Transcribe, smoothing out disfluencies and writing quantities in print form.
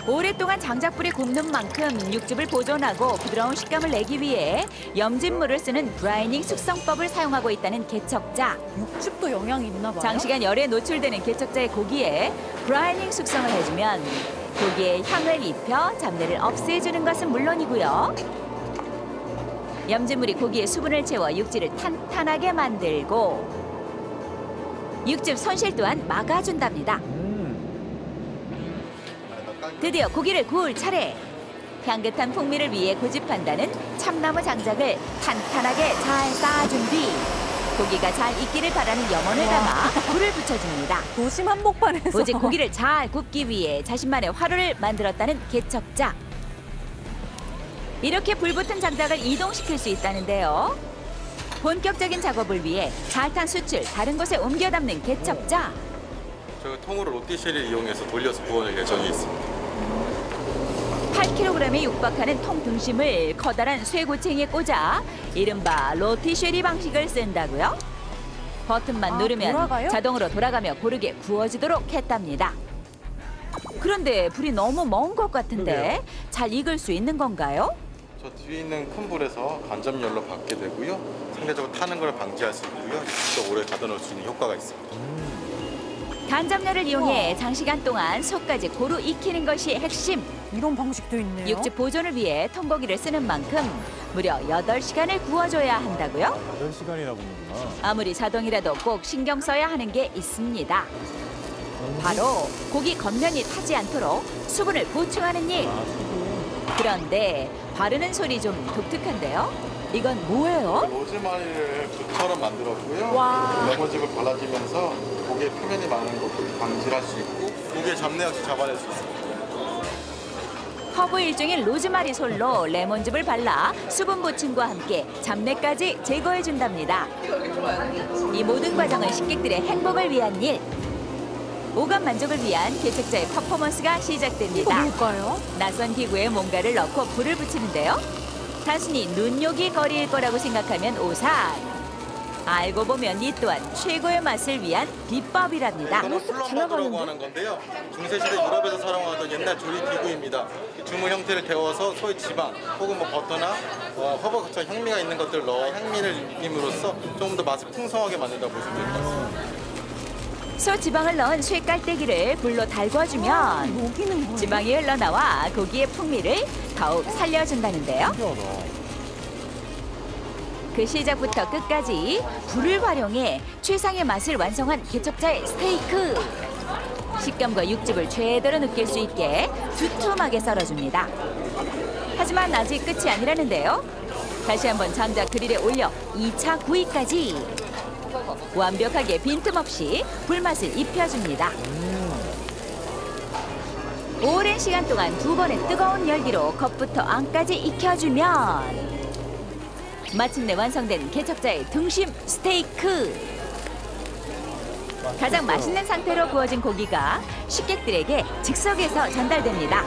오랫동안 장작불에 굽는 만큼 육즙을 보존하고 부드러운 식감을 내기 위해 염진물을 쓰는 브라이닝 숙성법을 사용하고 있다는 개척자. 육즙도 영향이 있나 봐요. 장시간 열에 노출되는 개척자의 고기에 브라이닝 숙성을 해주면 고기에 향을 입혀 잡내를 없애주는 것은 물론이고요. 염진물이 고기의 수분을 채워 육질을 탄탄하게 만들고 육즙 손실 또한 막아준답니다. 드디어 고기를 구울 차례. 향긋한 풍미를 위해 고집한다는 참나무 장작을 탄탄하게 잘 쌓아준 뒤 고기가 잘 익기를 바라는 염원을 담아 불을 붙여줍니다. 도심 한복판에서. 오직 고기를 잘 굽기 위해 자신만의 화로를 만들었다는 개척자. 이렇게 불붙은 장작을 이동시킬 수 있다는데요. 본격적인 작업을 위해 잘 탄 숯을 다른 곳에 옮겨 담는 개척자. 저희 통으로 로티쉐리를 이용해서 돌려서 구워낼 예정이 있습니다. 8kg에 육박하는 통 등심을 커다란 쇠고챙이에 꽂아 이른바 로티쉐리 방식을 쓴다고요? 버튼만 누르면 돌아가요? 자동으로 돌아가며 고르게 구워지도록 했답니다. 그런데 불이 너무 먼 것 같은데 잘 익을 수 있는 건가요? 저 뒤에 있는 큰 불에서 간접열로 받게 되고요. 상대적으로 타는 걸 방지할 수 있고요. 또 오래 가둬놓을 수 있는 효과가 있습니다. 간접열을 이용해 장시간 동안 속까지 고루 익히는 것이 핵심. 이런 방식도 있네요. 육즙 보존을 위해 통고기를 쓰는 만큼 무려 8시간을 구워줘야 한다고요? 8시간이나 굽는구나. 아무리 자동이라도 꼭 신경 써야 하는 게 있습니다. 바로 고기 겉면이 타지 않도록 수분을 보충하는 일. 그런데 바르는 소리 좀 독특한데요? 이건 뭐예요? 로즈마리를 붓처럼 만들었고요. 와. 레몬즙을 발라주면서 고기의 표면이 많은 것도 방지할 수 있고 고기의 잡내 없이 잡아낼 수 있습니다. 허브 일종인 로즈마리 솔로 레몬즙을 발라 수분 보충과 함께 잡내까지 제거해준답니다. 이 모든 과정은 식객들의 행복을 위한 일. 오감 만족을 위한 개척자의 퍼포먼스가 시작됩니다. 이거 뭘까요? 낯선 기구에 뭔가를 넣고 불을 붙이는데요. 단순히 눈요기 거리일 거라고 생각하면 오산. 알고 보면 이 또한 최고의 맛을 위한 비법이랍니다. 이거는 플럼버드라고 하는 건데요. 중세시대 유럽에서 사용하던 옛날 조리 기구입니다. 주무 형태를 데워서 소의 지방 혹은 뭐 버터나 허브처럼 향미가 있는 것들을 넣어 향미를 입힘으로써 조금 더 맛을 풍성하게 만든다고 보시면 될 것 같습니다. 소 지방을 넣은 쇠깔대기를 불로 달궈주면 녹이는 거예요? 지방이 흘러나와 고기의 풍미를 더욱 살려준다는데요. 그 시작부터 끝까지 불을 활용해 최상의 맛을 완성한 개척자의 스테이크. 식감과 육즙을 제대로 느낄 수 있게 두툼하게 썰어줍니다. 하지만 아직 끝이 아니라는데요. 다시 한번 장작 그릴에 올려 2차 구이까지. 완벽하게 빈틈없이 불맛을 입혀줍니다. 오랜 시간 동안 2번의 뜨거운 열기로 겉부터 안까지 익혀주면 마침내 완성된 개척자의 등심 스테이크. 가장 맛있는 상태로 구워진 고기가 식객들에게 즉석에서 전달됩니다.